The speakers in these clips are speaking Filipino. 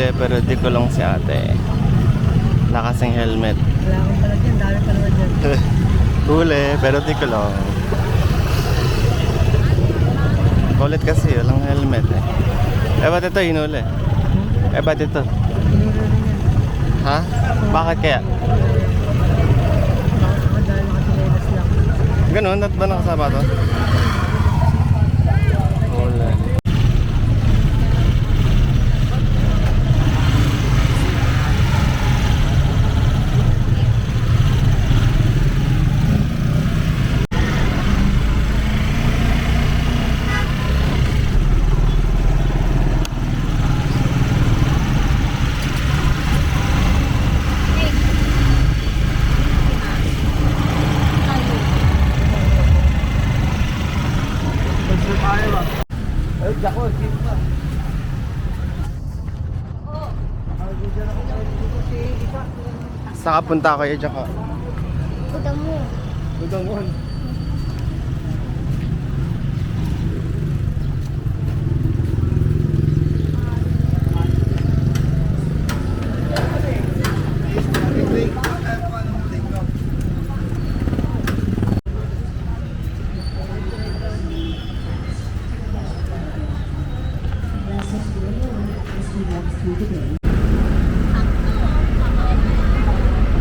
huli pero di kulong si ate. Nakasing helmet. Wala akong palag yan, dami pa naman yan. Huli pero di kulong. Kulit kasi, walang helmet eh. Eh ba't ito hinuli? Eh ba't ito? Pinuro rin yan. Ha? Bakit kaya? Baka dahil nakasinelas lang. Ganun, at ba nakasapato? Huli. Saan ka punta kayo, Jaka? Udamo. Budangon.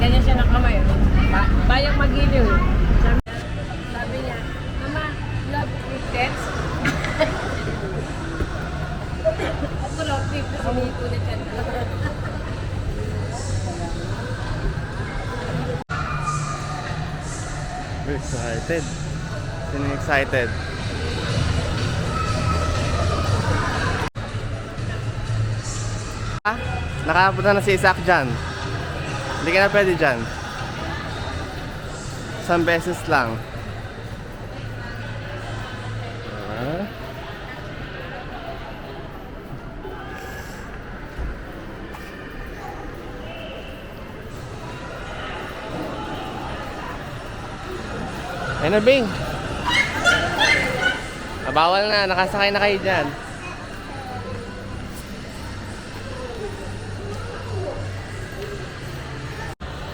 Ganyan siya nakamay. Bayang magiliw. Sabi niya, Mama, love with text. Ako love with text. Umiikulit yan. We're excited. Sino excited? Ah, nakapunta na si Isaac dyan. Hindi ka na pwede dyan. Isang beses lang. Ah. Ayun na, Bing. Bawal na, nakasakay na kayo dyan.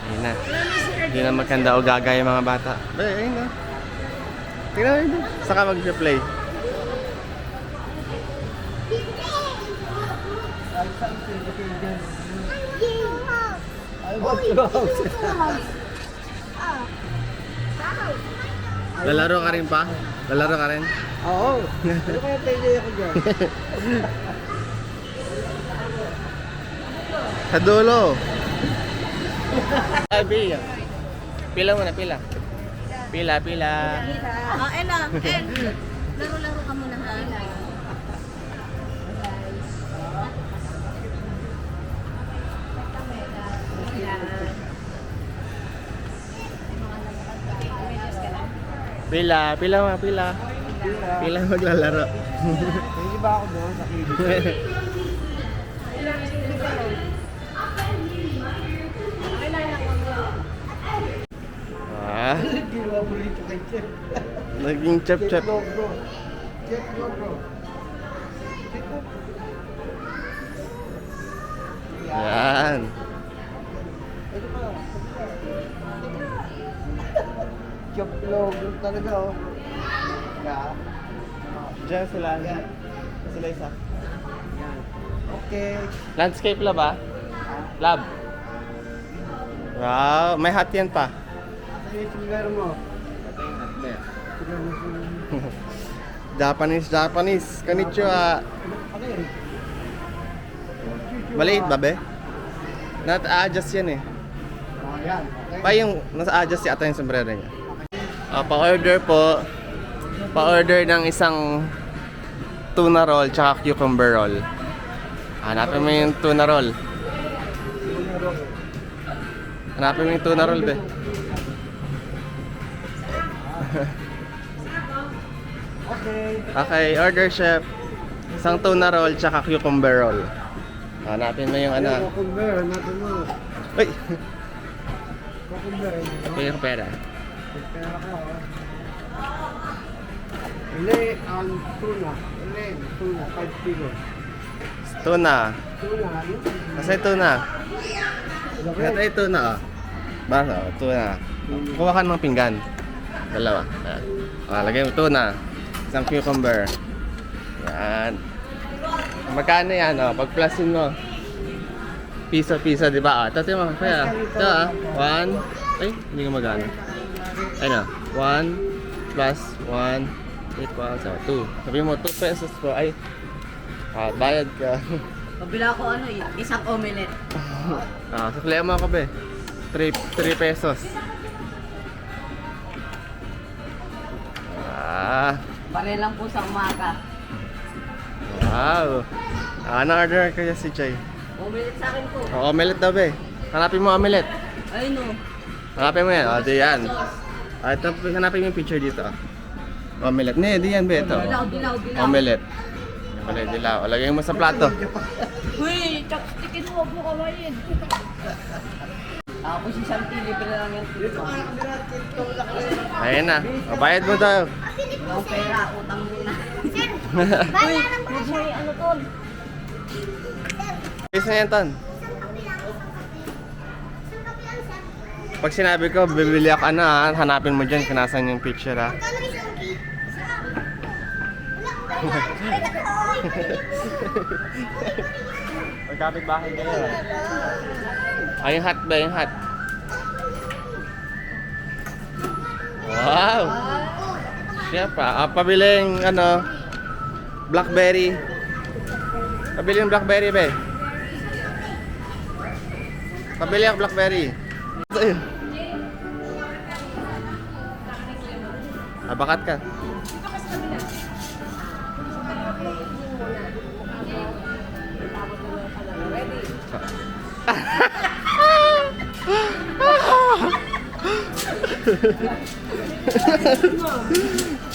Ayun na. Hindi na magkanda o gaga yung mga bata. Ayun na. Tingnan mo yun. Saka mag-play. Lalaro ka rin pa? Lalaro ka rin? Oo. Ano kaya pwede ako dyan? Sa dulo. Ay, Bea. Pila muna, pila. Pila. Oh, Ella. Laro-laro ka muna ha. Pila maglalaro. Hindi ba ako doon sa kilig? Ah, Ginawa mo rito kay Chef. naging chep. Chef bro. Chef bro. Yan. Chef logo talaga oh. Yeah. Diyan sila. Sila isa. Yan. Okay. Landscape lab ba? Lab. Wow, may hat yan pa. Ano yung sigar mo? Japanese. Konnichiwa. Ano yun? Maliit ba, be? Nata-adjust yan eh. Oh, yan. Okay. Pa yung nasa-adjust yata yung sombrero niya. Pa-order po. Pa-order ng isang tuna roll tsaka cucumber roll. Hanapin mo yung tuna roll. Hanapin mo yung tuna roll, be. Okay. Okay, order chef. Isang tuna roll tsaka cucumber roll. Hanapin mo yung ano. Cucumber, natin mo. Uy! Cucumber. Ito yung pera. Pera ka oh. Ile ang tuna. Ile, tuna, 5 kilo. Tuna. Kasi tuna. Ito ay tuna, oh. Basta, oh, tuna. Kuha ka ng pinggan. Dalawa. Ayan. Lagay mo tuna. Isang cucumber. Yan. Magkano yan, oh? Pag-plusin mo. Piso-piso, di ba? Ito, mo. Kaya, ito, 1. Ay, hindi ko magana. Ayun, 1 plus 1 equals 2. Sabi mo, 2 pesos po. Ay, bayad ka. Pabila ko isang omelette. Suklihan mo ako, be. 3 pesos. Pare lang po sa umaga. Wow. Ano order kaya si Jay? Omelette sa akin po. Omelette daw, be. Hanapin mo omelette. Ay no. Hanapin mo yan. Di yan. Ito, hanapin mo yung picture dito. Omelette. Di yan, be. Ito. Dilaw. Omelette. Omelette, dilaw. Lagay mo sa plato. Uy, chopstickin mo po kawain. Tapos isang libre lang yan. Ayan na. Bayad mo daw. Ang pera, utang muna. Bayaran mo na siya. Ano to? Isa yan, Ton. Pag sinabi ko, bibili ako hanapin mo dyan kung nasan yung picture, ha. Magkapit bahay kayo, ha. Yung hat ba? Yung hat. Wow! Siyempre, pabiling, blackberry. Pabiling blackberry, be. Pabili ako blackberry. Bakat ka.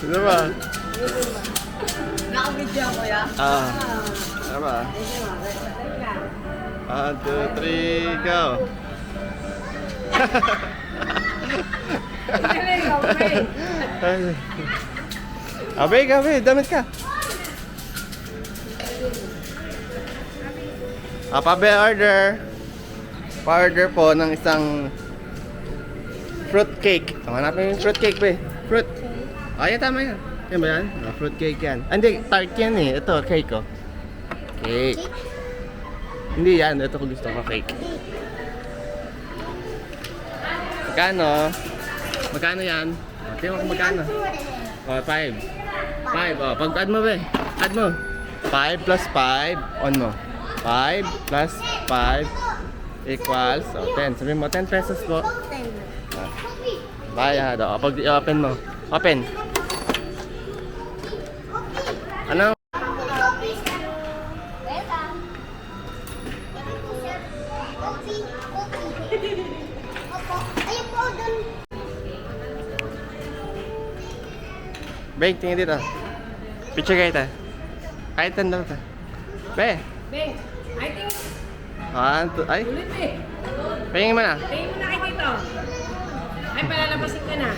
Ano ba? Nakabidyo ako ya. Ano ba? 1, 2, 3, go! Abay, damit ka. Pa-order po ng isang fruit cake. Hanapin yung fruit cake, be. Fruit. Yan, tama yan. Yan ba yan? Fruit cake yan. Hindi, tart yan eh. Ito, cake, oh. Cake. Hindi yan. Ito ko gusto ko, cake. Magkano? Magkano yan? Tingnan mo kung magkano. 5. 5, pag-add mo, be. Add mo. 5 plus 5. On mo. 5 plus 5 equals 10. Sabihin mo, 10 pesos po. Bayad. Pag i-open mo. Open. Ano? Beng, tingin dito. Picture kayo ito. Kahit tanda ito. Be. Beng, I think, 1, 2, ay. ulit eh. Pahingin mo na. Tingin mo na kayo dito. Ay, palalabasin ka na.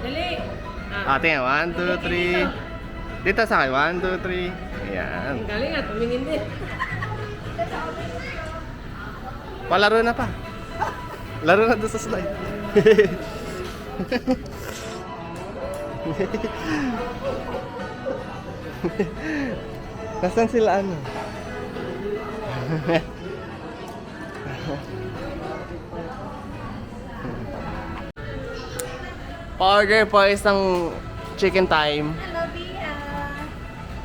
Dali. Tingin. 1, 2, 3. Dito sa akin. 1, 2, 3. Ayan. Ang galing nga, tumingin din. Palaro na pa. Laro na doon sa slide. Nasaan sila ano? Pa-order po isang chicken time. Hello, Bia.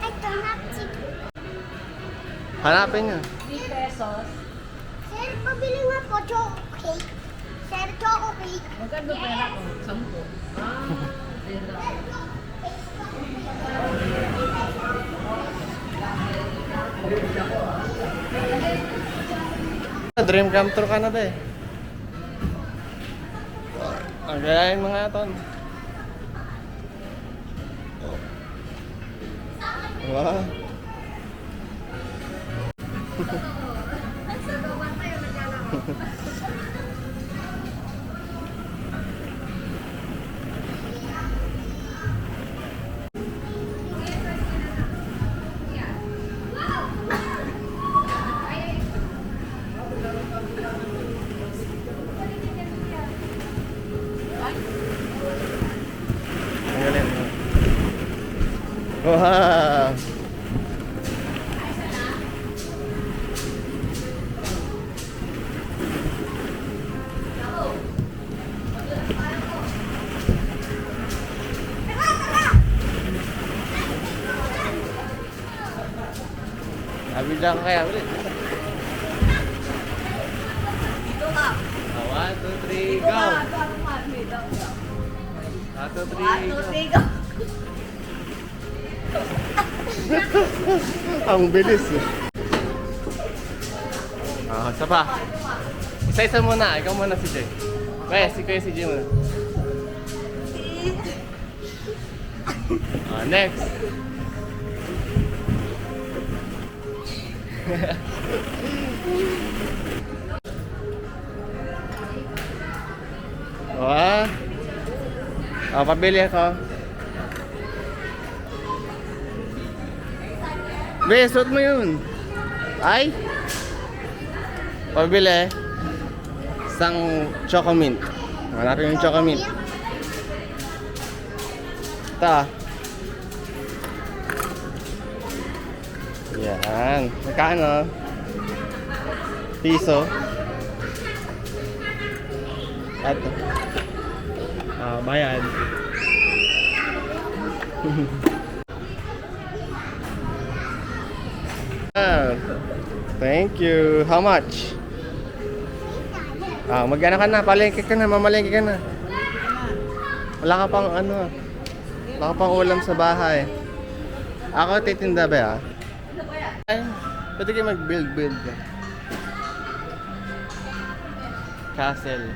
I don't have chicken. Hanapin niyo. 3 pesos. Sir, pabili nga po choco cake. Sir, choco cake. Magkano pera ko? 10. Dream come true ka na ba eh. Ang gayahin mo nga ton. Wow. Wow! Nabila ka kaya ulit. Dito ka. 1, 2, 3, go! 1, 2, 3, go! Ang bilis eh. Isa pa. Isa-isa muna. Ikaw muna si Jay. Kaya, si Jay muna. Next. Pabili ako. Be, suot mo yun. Ay? Pabili. Isang Choco Mint. Hanapin yung Choco Mint. Ito ah. Yan. Magkano? Piso. Ito. Bayad. Thank you. How much? Magana ka na, palengke ka na, mamalengke ka na. Wala ka pang ano, wala ka pang ulam sa bahay. Ako titinda ba Ay, pwede kayo mag-build ka. Castle.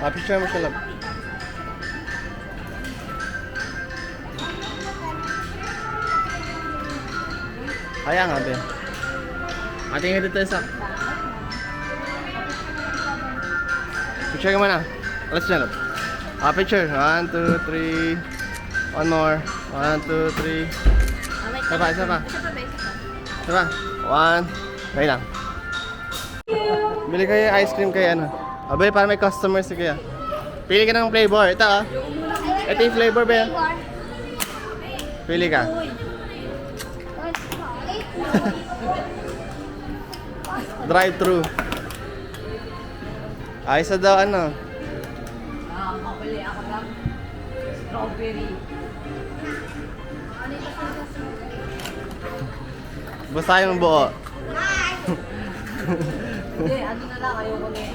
Picture mo siya lang. Kaya nga, be. Tingin dito isa. Picture ka muna. Let's jump. Picture. 1, 2, 3. One more. 1, 2, 3. Isa pa. Isa pa. 1. Wait lang. Bili kayo ice cream kay ano. Abay, para may customers si Kuya. Pili ka ng flavor. Ito ah. Ito yung flavor ba? Pili ka. Drive-thru. Isa daw ano. Mabili ako lang. Strawberry. Basta yung buo. Hindi, ano na lang, ayoko na yun.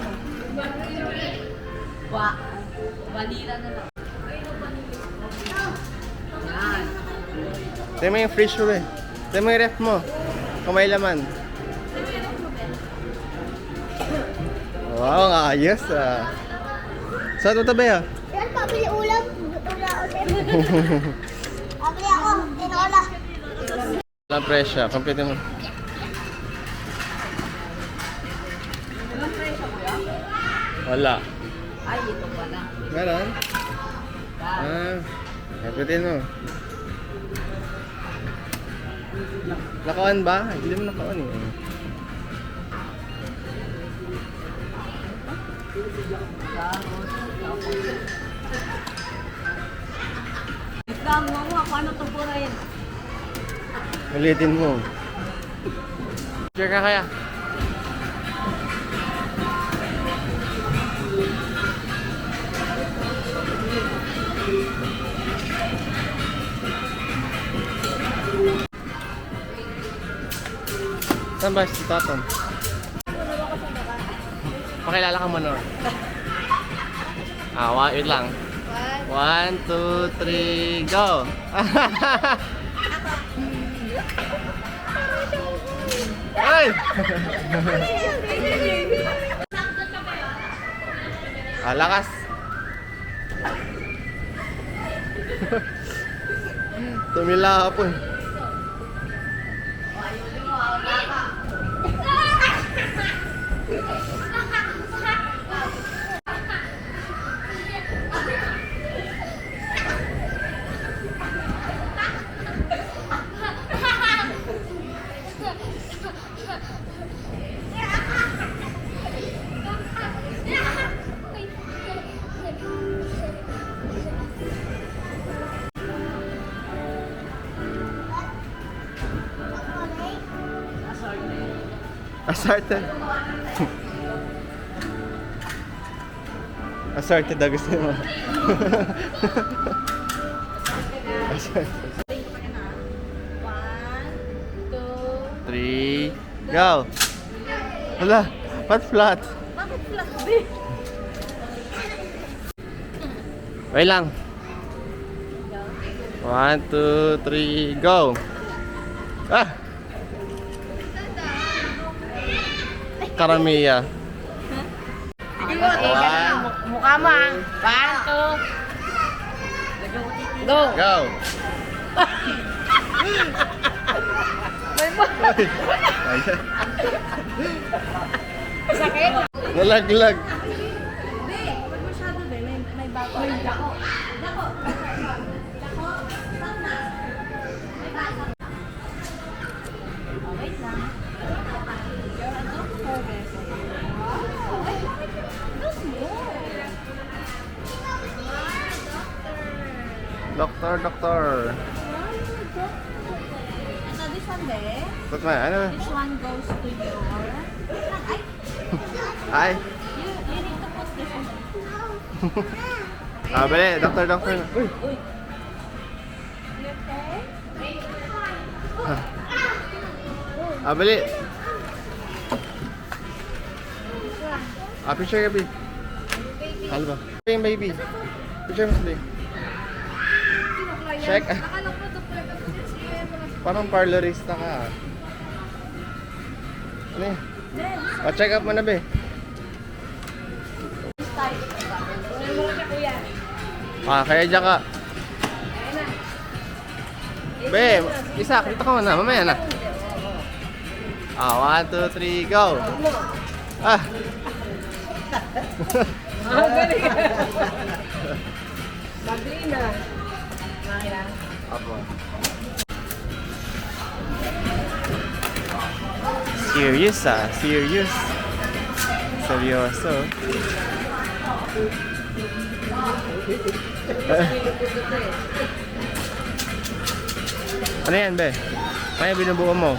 Vanilla na lang. Yan. Ito mo yung fridge mo eh. Ito mo yung ref mo. Kung may laman. Wow, ang ayos ah. Saan ito ba yan? Yan, pabili ulam. Pabili ako. Tinola. Walang presyo. Complete mo. Walang presyo ko yan? Wala. Ay, ito pala. Meron? Complete mo. Naka-on ba? Hindi mo naka-on eh. Islam mo mo, paano ito purahin? Ulitin mo. Sure ka kaya? Saan ba si Taton? Pakilala ka muna. Wait lang. 1, 2, 3, go! Ay! Lakas! Tumila po eh. Assorted. Assorted daw gusto mo. Assorted. 1, 2. 3, go! Hala, ba't flat? Bakit flat, be? Wait lang. 1, 2, 3, go! Ah! Karamiya. Mukha mo ah. 1, 2. Go. Go! Ayan. Sakit. Nalaglag. Be, huwag masyado, be. May bago. May dako. Dako. Dako. Stop na. May bago. Oh, wait lang. Doktor, doktor. Ito, this one, be. Ba't man, ano? This one goes to your... Ay. Ay, you need to put this one. Ah, bali. Doktor, doktor. Uy. Uy. You okay? Ah, bali. Ah, picture ka, babe. Halo ba? Yung baby. Picture mo sila. Check. Parang parlorista ka. Ano yun? Pa-check up mo na, be. Ah, kaya dyan ka. Be, isa, kita ka muna. Mamaya na. Ah, 1, 2, 3, go! Ah! Sabrina. Maya. Apo. Serious ah, serious. Seryoso. Ano yan, be? Kaya binubuo mo?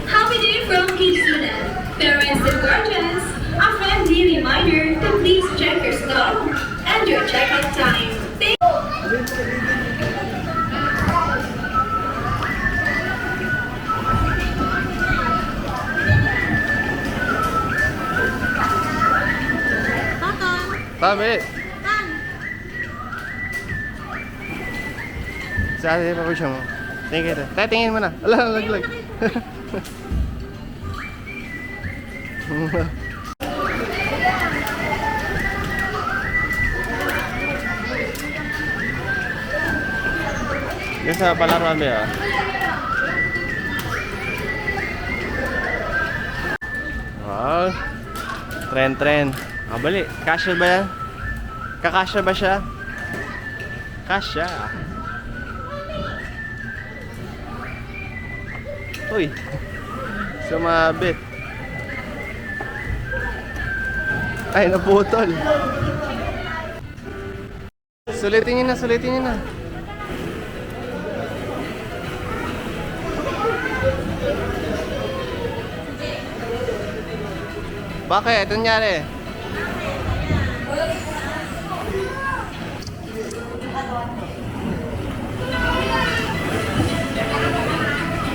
Happy day from Kidsuna. Parents and guardians, a friendly reminder to please check your stuff and your checkout time. Tabi! Sa atin pa siya mo. Tingin kita. Tayo tingin mo na. Ala, laglag. Yung sa palaruan ba ah? Wow. Tren. Ah, bali. Kasya ba yan? Kakasya ba siya? Kasya. Uy. Sumabit. Ay, naputol. Sulitin niyo na. Bakit? Ito nangyari?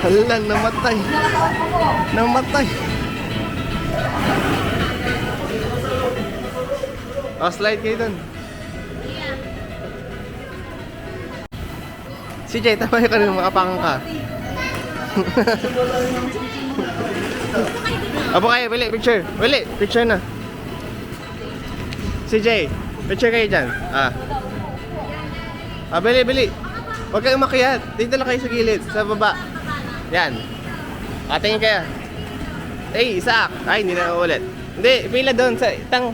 Hala, namatay. Oh, slide kayo dun. Si Jay, tama yung kanina makapangang ka. Apo kayo, bili, picture. Bili, picture na. Si Jay, picture kayo dyan. Bili. Huwag kayong umakyat. Dito lang kayo sa gilid, sa baba. Yan. Tingin kayo. Isaac. Ay, hindi na ulit. Hindi, pila doon sa itang.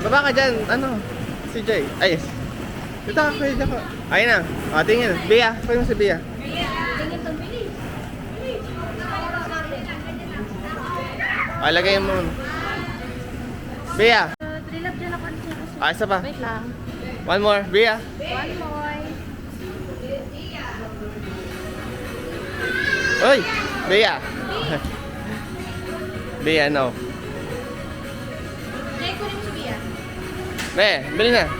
Baba ka dyan. Ano? Si Jay. Ay, dito ka kayo dyan ka. Ayun na. Tingin. Bia. Pwede mo si Bia. Lagay mo. Bia. Trilab dyan ako. Isa pa. Wait lang. One more, Bea. One more. Uy! Bea! Bea, no. Jay, kunin mo si Bia. Be, bili na.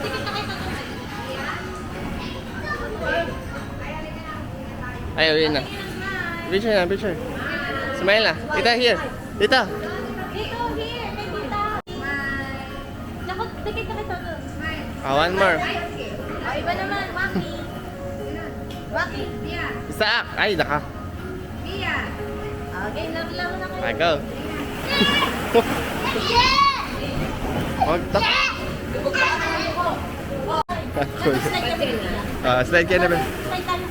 Tigil na kayo tatlo. Ay, bili na. Picture na, picture. Smile na. Tita, here. Tita. Dito, here. Kay tita. Smile. Naku, tigil na kayo tatlo. Smile. One more. O, iba naman. Waki. Waki. Bia. Isaak. Ay, naka. Bia. Okay, love na kayo. I go. Wag tak. Slide ka na ba? Slide tayo.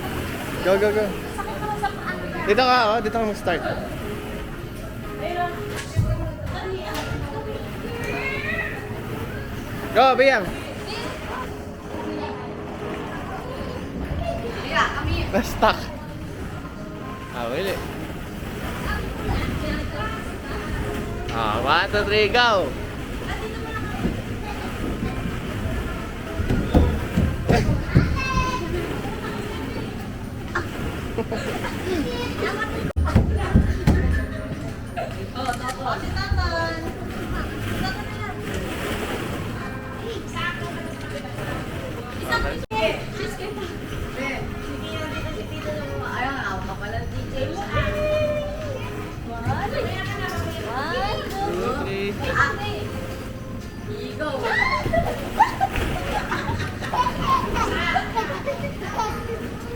Go, go, go. Sakit naman sa paan. Dito ka, oh. Dito ka mag-start. Go, Biyang. Bia, kami. Na-stuck. Wili. 1, 2, 3, go! O, si Taton.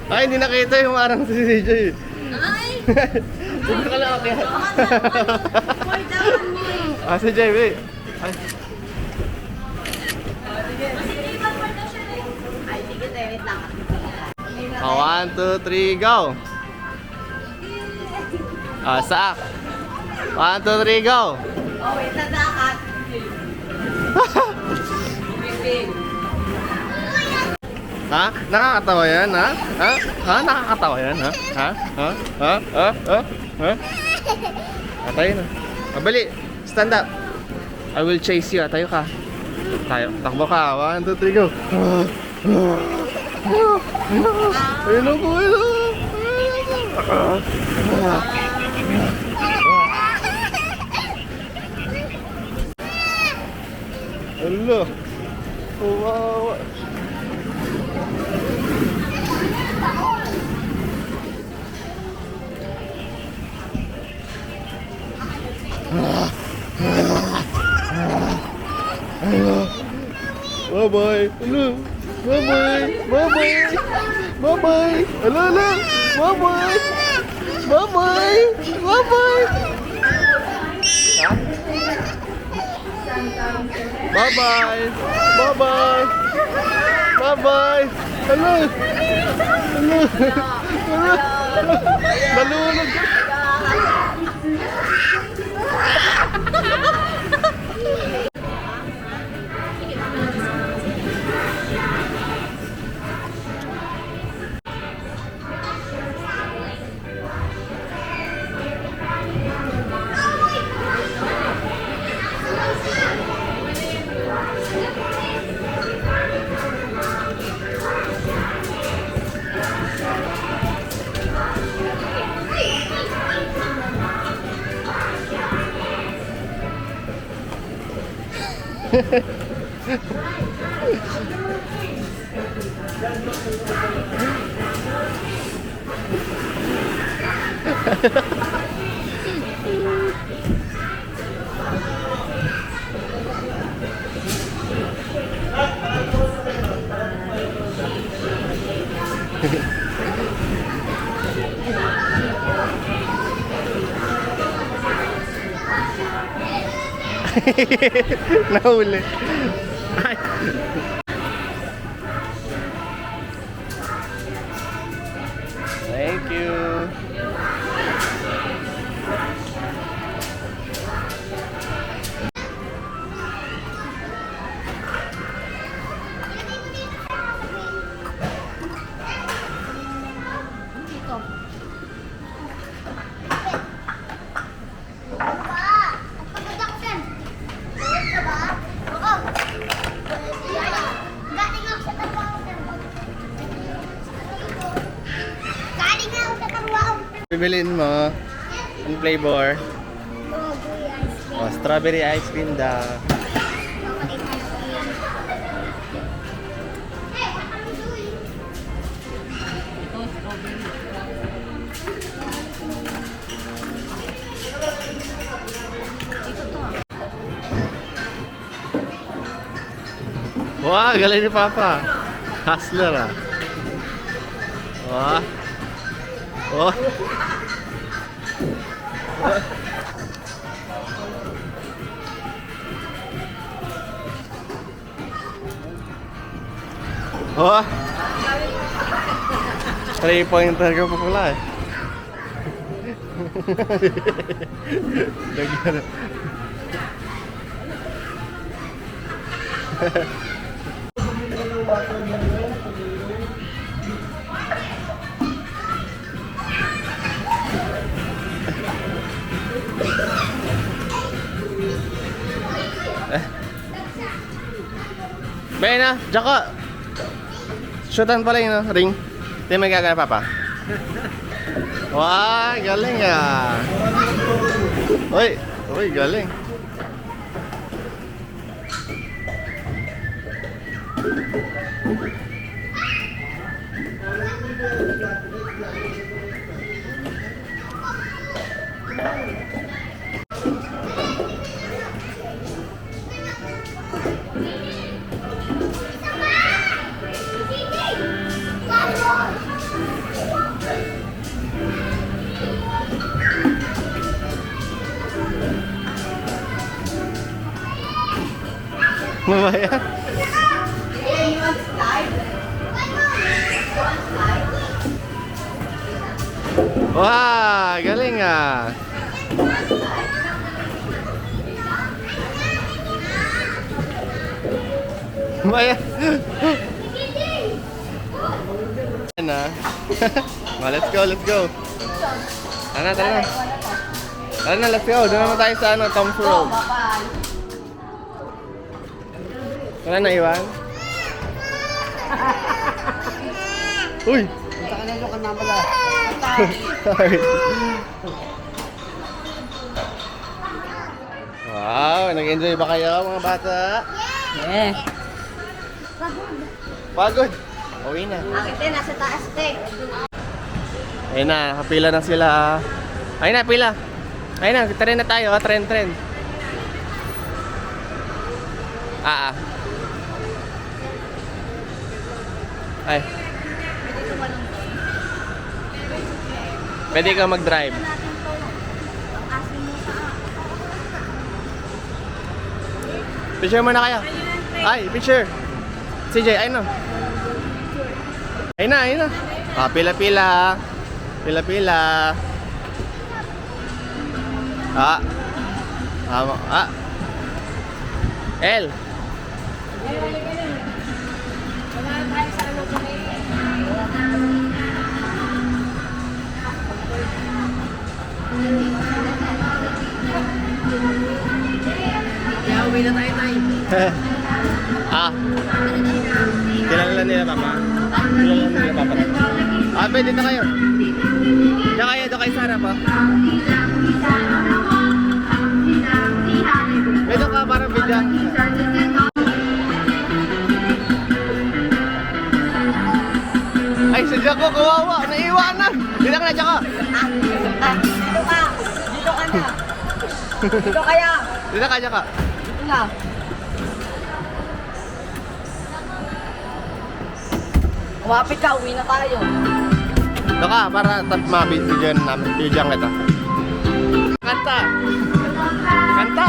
Ay, hindi nakita yung arang si CJ. Ay! Hindi ka lang kaya. For down mo eh. Si JB. Ay. Masilipan pa daw siya eh. Ay, sige tayo, wait lang. 1, 2, 3, go! Saak. 1, 2, 3, go! Oh, wait, nadakat. Ha? Nakakatawa yan, ha? Ha? Ha? Nakakatawa yan, ha? Ha? Ha? Ha? Ha? Ha? Ha? Tayo na. Mabali. Stand up. I will chase you. Tayo ka. Tayo. Takbo ka. 1, 2, 3, go. Ayun ako. Hello. Wow. Bye bye. Hello. Bye bye. Bye bye. Bye bye. Hello, hello. Bye bye. Bye bye. Bye bye. Bye bye. Bye bye. Bye bye. Hello. Hello. Hello. Nalulog. Nahuli. Ay. Thank you. Pagod ako dyan. Pagod ka ba? Oo. Bibilin mo. Ang flavor? Oh, strawberry ice cream daw. Wah, galing ni Papa. Hustler ah. Wah. Oh. Oh. 3-pointer ka pa pala eh. Dagyan. Bayan na, Joko. Shootan pala yun, no? Ring. Hindi may gagana, Papa. Wah, galing ah. Uy, uy, galing. Mamaya. Wah, galing ah. Mamaya. Na. Oh, let's go, let's go. Tara na, tara na. Tara na, let's go. Doon naman tayo sa Tom's World. Wala na, Iwan? Uy! Punta ka na doon ka na pala. Sorry. Wow! Nag-enjoy ba kayo, mga bata? Eh. Pagod! Uwi na. Bakit eh, nasa taas te. Ayun na, nakapila na sila. Ayun na, pila. Ayun na, tren na tayo, tren. Ah. Ay. Pwede ka mag-drive. Picture muna kayo. Ay, picture. CJ, ayun na. Ayun na. Ah, pila-pila. Pila-pila. Ah. Ah. L. Kaya uwi na tayo tayo. Ah. Kilala nila, Papa. Kilala nila, Papa. Ah, pwede na kayo. Diyan kayo, doon kayo sa harap, ah. Pwede ka, parang bigyan. Ay, sadya ko, kawawa. Naiwanan. Dito ka na, Joko. Dito ka. Dito ka na. Dito kaya. Dito ka, Joko. Dito na. Kumapit ka, uwi na tayo. Dito ka, para mabidyan namin. Bidyan kita. Kanta. Kanta.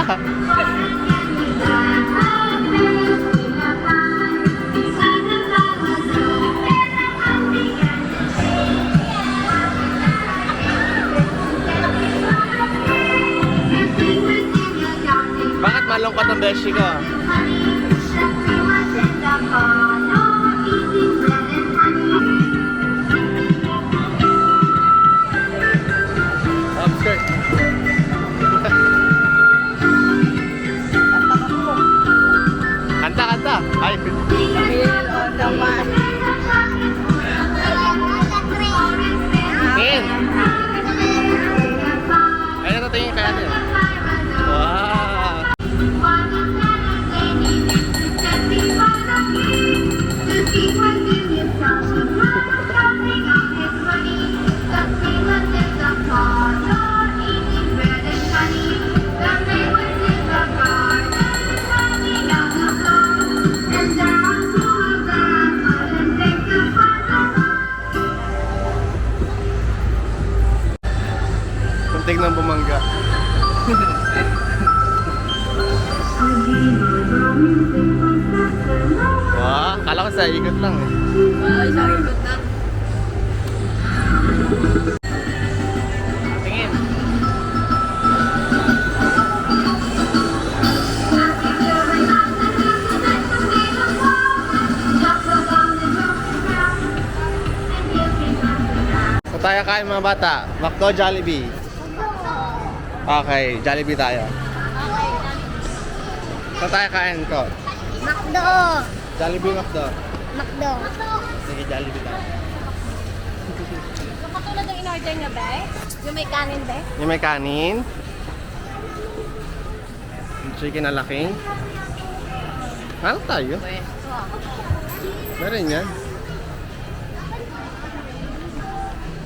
Bakit malungkot ang beshi ko? Upskirt. Kanta. Ay. Feel on the one. Tingin. isa, ikot lang eh. Isang ikot na. Tingin. So tayo kain mga bata. McDo, Jollibee. Okay, Jollibee tayo. So tayo kain ko. Makdo. Jollibee, McDo. Makdo. Sige, Jollibee tayo. So, katulad ng in-order niya, be? Yung may kanin, be? Yung may kanin. Yung chicken na laking. Ano tayo? Meron yan.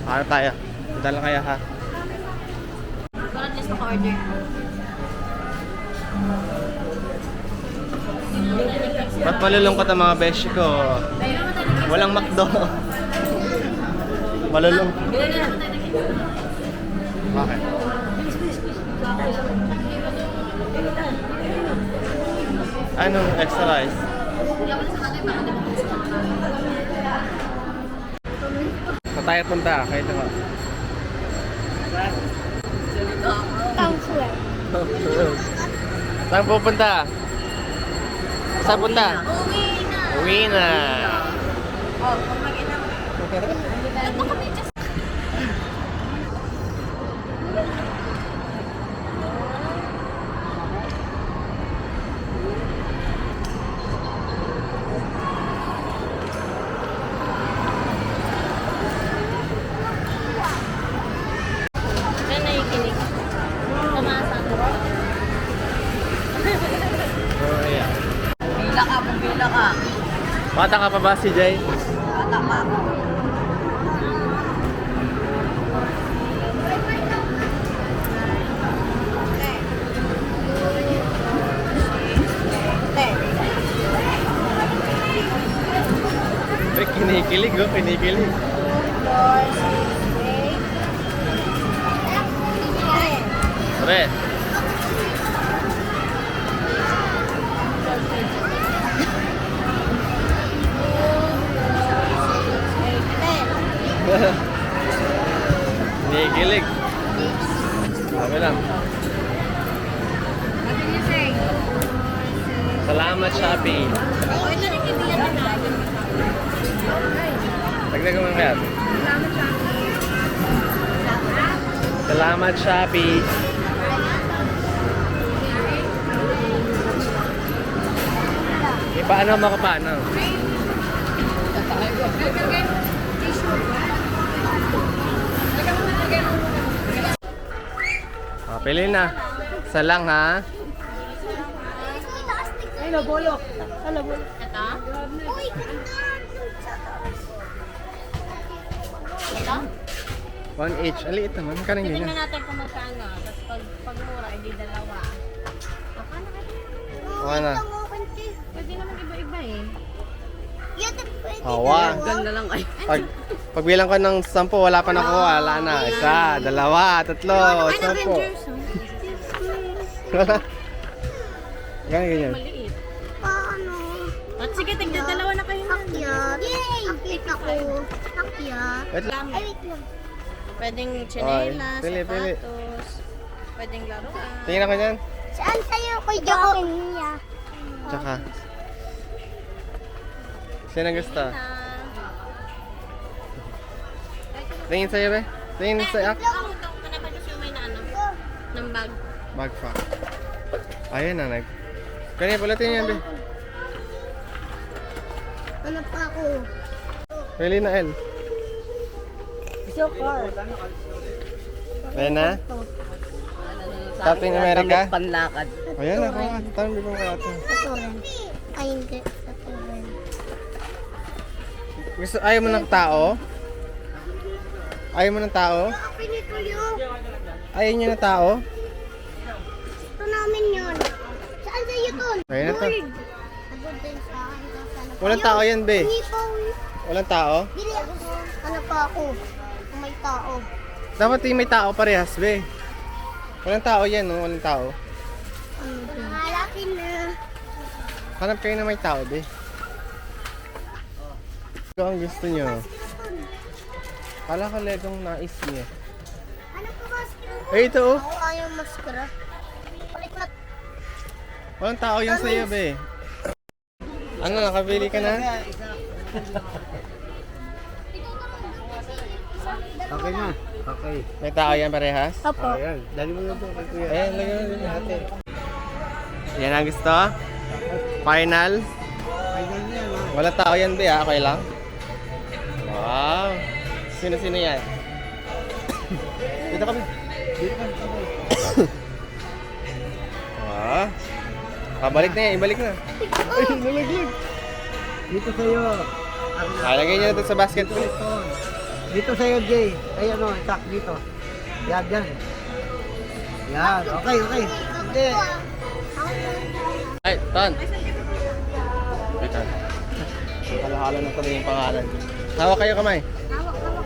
Ano tayo? Dala kaya ha? Para at least maka-order. Ba't malulungkot ang mga beshi ko? Walang McDo. Malulungkot. Okay. Anong extra rice? Saan tayo punta? Kahit ako. Counselor. Saan pupunta? Saan punta? Uwi na. Oh, pag mag-ina mo. Kaya nakikinig. Tumasa. Oh, yeah. Pila ka, pumila ka. Bata ka pa ba si Jay? Bata pa. Pre, kinikilig oh, kinikilig. Pre. Kinikilig. Sabi lang. Salamat, Shopee. Dagdagan mo kaya. Salamat, Shopee. Paano makapaano? Pili na. Isa lang ha. Ay, nabulok. Ito? Uy, ito? 1 each. Aliit naman. Karing din Tingnan na. natin kung magkano. Tapos pag mura, hindi dalawa. Akala ka Okay na. Pwede naman iba-iba eh. Awa. Ganda lang ay. Pagbilang ko ng 10, wala pa nakuha. Wala na. Isa, dalawa, tatlo, 10. Ganyan. Maliit. Paano? At sige, tignan dalawa na kayo na. Akyat. Yay! Akyat ako. Akyat. Wait lang. Ay, wait lang. Pwedeng tsinelas, pili, pili. sapatos. Pwedeng laruan. Tingin ako dyan. Saan sa'yo? Kay Jokin niya. Tsaka. Sino gusto? Tingin sa'yo, be. Tingin sa'yo. Hanapin ko siya may na ano. Ng bag. Bag pa. Ayun na, Kanya, pulatin yan, be. Ano pa ako? Pili na, El. So far. Ayun na. Captain America. Panlakad. Ayan na, kuha. Tanong bibang kaya ito. Ito rin. Ay, hindi. Ito rin. Gusto, ayaw mo ng tao? Ayaw mo ng tao? Pinito yun. Ayaw niyo ng tao? Ito namin yun. Saan sa'yo ito? Ayun na to. Agad din sa akin. Sana pa. Walang tao yan, be. Hindi pa. Walang tao? Bili ako. Ano pa ako? Kung may tao. Dapat yung may tao parehas, be. Walang tao yan, no? Walang tao. Ano din? Malaki na. Hanap kayo na may tao, be. Ito ang gusto nyo. Kala ka legong nais niya. Ano po maskara? Eh, ito oh. Ako ayaw maskara. Palit na. Walang tao yan sa'yo, be. Ano, nakabili ka na? Okay na. Okay. May tao yan parehas? Opo. Ayan. Dali mo na doon kay Kuya. Ayan, lagyan mo din natin. Yan ang gusto. Final. Final na yan, ha? Walang tao yan, be, ha? Okay lang? Wow. Sino-sino yan? Dito kami. Dito ka. Ah. Balik na yan, ibalik na. Ay, nalaglag. Dito sa'yo. Lagay niyo na ito sa basketball. Dito sa'yo, Jay. Ay, ano, sak dito. Yan, yan. Yan. Okay, okay. Hindi. Ay, Ton. Wait, Ton. Halo-halo na tuloy yung pangalan. Hawak kayo kamay.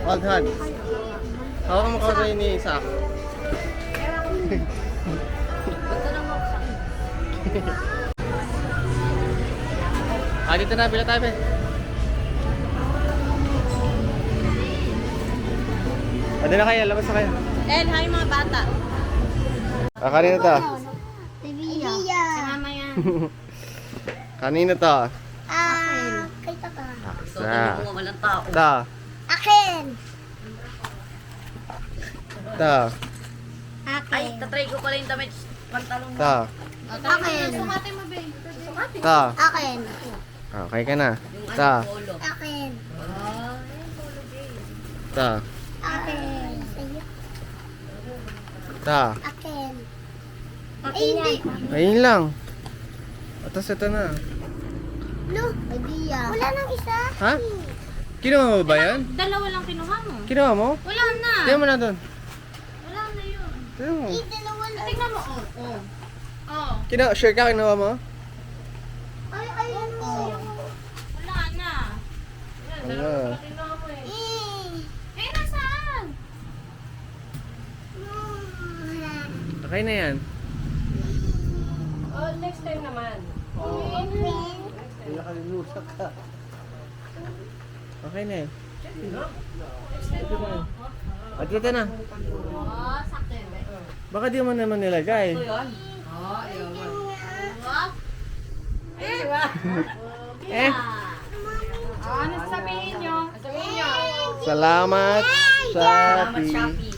Hold hands. Hawak mo kamay ni Isaac. Dito na, bila tayo, be. Doon na kayo, labas na kayo. El, hi mga bata. Kanino to? Sevilla. Mama yan. Kanino to? Kay Tata. Sa. Walang tao. To. Akin. To. Akin. Tatry ko pala yung damit pantalon mo. To. Akin. To. Akin. Okay ka na. To. Akin. To. Akin. Sa'yo. To. Akin. Hindi. Ayun lang. Tapos ito na. No. Sevilla. Wala nang isa. Ha? Kinuha mo ba yan? Dalawa lang kinuha mo. Kinuha mo? Wala na. Tingnan mo na doon. Wala na yun. Tingnan mo. Dalawa lang. Tingnan mo. Oh. Sure ka kinuha mo? Ay, ayun mo. Wala na. Ano? Eh, nasaan? Okay na yan. Oh, next time naman. Kaya kalimutan ka. Okay na yan. At ito na. Oh, sakto yun. Baka di mo naman nilagay. Eh, Ano sasabihin nyo? salamat, Shopee.